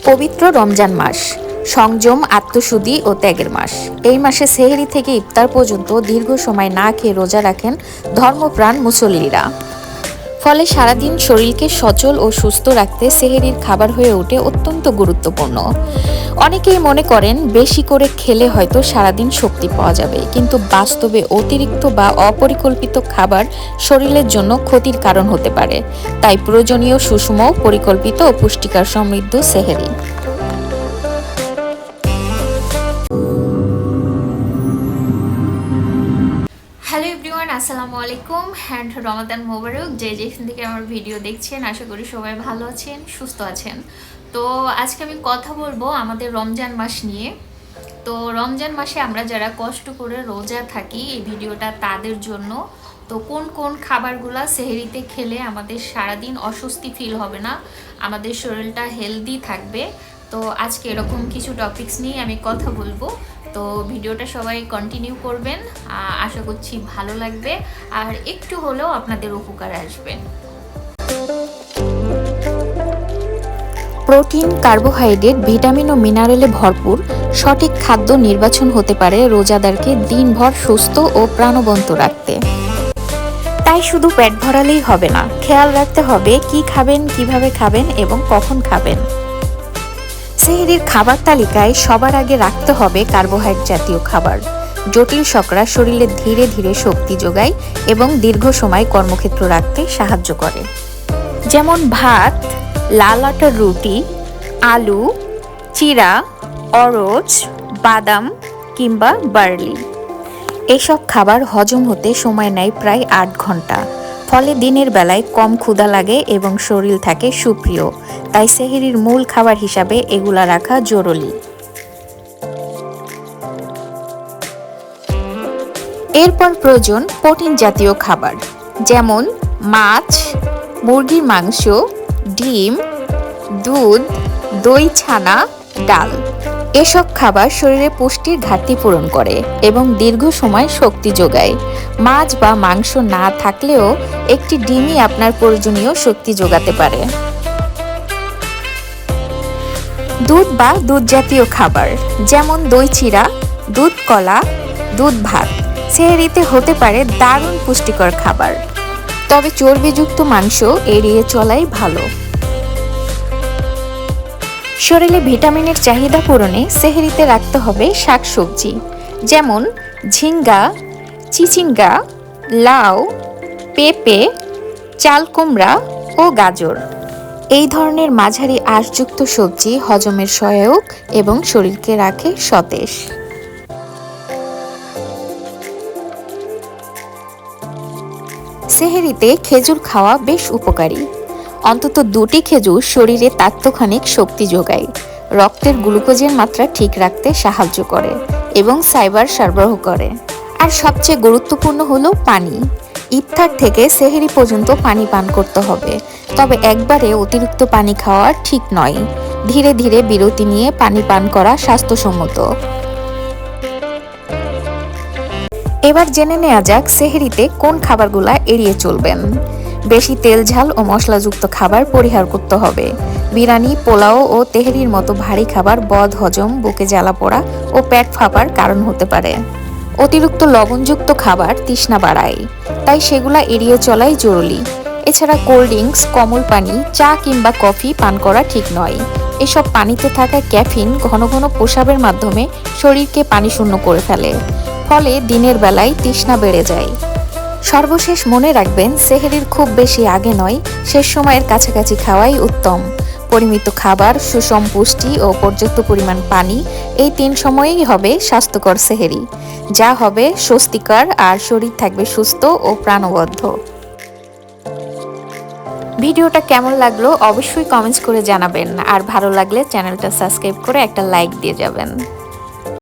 পবিত্র রমজান মাস সংযম, আত্মশুদ্ধি ও ত্যাগের মাস। এই মাসে সেহরি থেকে ইফতার পর্যন্ত দীর্ঘ সময় না খেয়ে রোজা রাখেন ধর্মপ্রাণ মুসল্লিরা। ফলে সারাদিন শরীরকে সচল ও সুস্থ রাখতে সেহরির খাবার হয়ে ওঠে অত্যন্ত গুরুত্বপূর্ণ। অনেকেই মনে করেন বেশি করে খেলে হয়তো সারাদিন শক্তি পাওয়া যাবে, কিন্তু বাস্তবে অতিরিক্ত বা অপরিকল্পিত খাবার শরীরের জন্য ক্ষতির কারণ হতে পারে। তাই প্রয়োজনীয় সুষম, পরিকল্পিত ও পুষ্টিকর সমৃদ্ধ সেহরি। হ্যালো এভরিওয়ান, আসসালামু আলাইকুম অ্যান্ড রমাদান মোবারক। যেখান থেকে আমার ভিডিও দেখছেন, আশা করি সবাই ভালো আছেন, সুস্থ আছেন। তো আজকে আমি কথা বলবো আমাদের রমজান মাস নিয়ে। তো রমজান মাসে আমরা যারা কষ্ট করে রোজা থাকি, এই ভিডিওটা তাদের জন্য। তো কোন কোন খাবারগুলো সেহরিতে খেলে আমাদের সারাদিন অস্বস্তি ফিল হবে না, আমাদের শরীরটা হেলদি থাকবে। তো আজকে এরকম কিছু টপিকস নিয়ে আমি কথা বলবো। তো ভিডিওটা সবাই কন্টিনিউ করবেন, আশা করছি ভালো লাগবে আর একটু হলেও আপনাদের উপকার আসবে। প্রোটিন, কার্বোহাইড্রেট, ভিটামিন ও মিনারেলে ভরপুর সঠিক খাদ্য নির্বাচন হতে পারে রোজাদারকে দিনভর সুস্থ ও প্রাণবন্ত রাখতে। তাই শুধু পেট ভরালেই হবে না, খেয়াল রাখতে হবে কি খাবেন, কিভাবে খাবেন এবং কখন খাবেন। সেহরির খাবার তালিকায় সবার আগে রাখতে হবে কার্বোহাইড্রেট জাতীয় খাবার। জটিল শর্করা শরীরে ধীরে ধীরে শক্তি যোগায় এবং দীর্ঘ সময় কর্মক্ষেত্র রাখতে সাহায্য করে। যেমন ভাত, লাল আটার রুটি, আলু, চিরা, অরজ, বাদাম কিংবা বার্লি। এসব খাবার হজম হতে সময় নেয় প্রায় 8 ঘন্টা। ফলে দিনের বেলায় কম ক্ষুধা লাগে এবং শরীর থাকে সুপ্রিয়। তাই সেহরির মূল খাবার হিসাবে এগুলা রাখা জরুরি। এরপর প্রয়োজন প্রোটিন জাতীয় খাবার, যেমন মাছ, মুরগির মাংস, ডিম, দুধ, দই, ছানা, ডাল। এসব খাবার শরীরে পুষ্টির ঘাটতি পূরণ করে এবং দীর্ঘ সময় শক্তি যোগায়। মাছ বা মাংস না থাকলেও একটি ডিমই আপনার প্রয়োজনীয় শক্তি যোগাতে পারে। দুধ বা দুধ জাতীয় খাবার, যেমন দই চিরা, দুধ কলা, দুধ ভাত সেহরিতে হতে পারে দারুণ পুষ্টিকর খাবার। তবে চর্বিযুক্ত মাংস এড়িয়ে চলাই ভালো। শরীরে ভিটামিনের চাহিদা পূরণে সেহরিতে রাখতে হবে শাকসবজি, যেমন ঝিঙ্গা, চিচিঙ্গা, লাউ, পেঁপে, চাল কুমড়া ও গাজর। এই ধরনের মাঝারি আঁশযুক্ত সবজি হজমের সহায়ক এবং শরীরকে রাখে সতেজ। সেহরিতে খেজুর খাওয়া বেশ উপকারী। অন্তত 2টি খেজুর শরীরে তাৎক্ষণিক শক্তি যোগায়, রক্তের গ্লুকোজের মাত্রা ঠিক রাখতে সাহায্য করে এবং ফাইবার সরবরাহ করে। আর সবচেয়ে গুরুত্বপূর্ণ হলো পানি। ইফতার থেকে সেহরি পর্যন্ত পানি পান করতে হবে, তবে একবারে অতিরিক্ত পানি খাওয়া ঠিক নয়। ধীরে ধীরে বিরতি নিয়ে পানি পান করা স্বাস্থ্যসম্মত। এবার জেনে নেওয়া যাক সেহরিতে কোন খাবারগুলা এড়িয়ে চলবেন। বেশি তেল, ঝাল ও মশলাযুক্ত খাবার পরিহার করতে হবে। বিরিয়ানি, পোলাও ও তেহরির মতো ভারী খাবার বদ হজম, বুকে জ্বালা পোড়া ও পেট ফাঁপার কারণ হতে পারে। অতিরিক্ত লবণযুক্ত খাবার তৃষ্ণা বাড়ায়, তাই সেগুলা এড়িয়ে চলাই জরুরি। এছাড়া কোল্ড ড্রিঙ্কস, কমল পানি, চা কিংবা কফি পান করা ঠিক নয়। এসব পানিতে থাকা ক্যাফিন ঘন ঘন প্রস্রাবের মাধ্যমে শরীরকে পানি শূন্য করে ফেলে, ফলে দিনের বেলায় তৃষ্ণা বেড়ে যায়। সর্বশেষ মনে রাখবেন, সেহরির খুব বেশি আগে নয়, শেষ সময়ের কাছাকাছি খাওয়াই উত্তম। পরিমিত খাবার, সুষম পুষ্টি ও পর্যাপ্ত পরিমাণ পানি, এই 3 সময়েই হবে স্বাস্থ্যকর সেহরি, যা হবে স্বস্তিকর আর শরীর থাকবে সুস্থ ও প্রাণবদ্ধ। ভিডিওটা কেমন লাগলো অবশ্যই কমেন্টস করে জানাবেন, আর ভালো লাগলে চ্যানেলটা সাবস্ক্রাইব করে একটা লাইক দিয়ে যাবেন।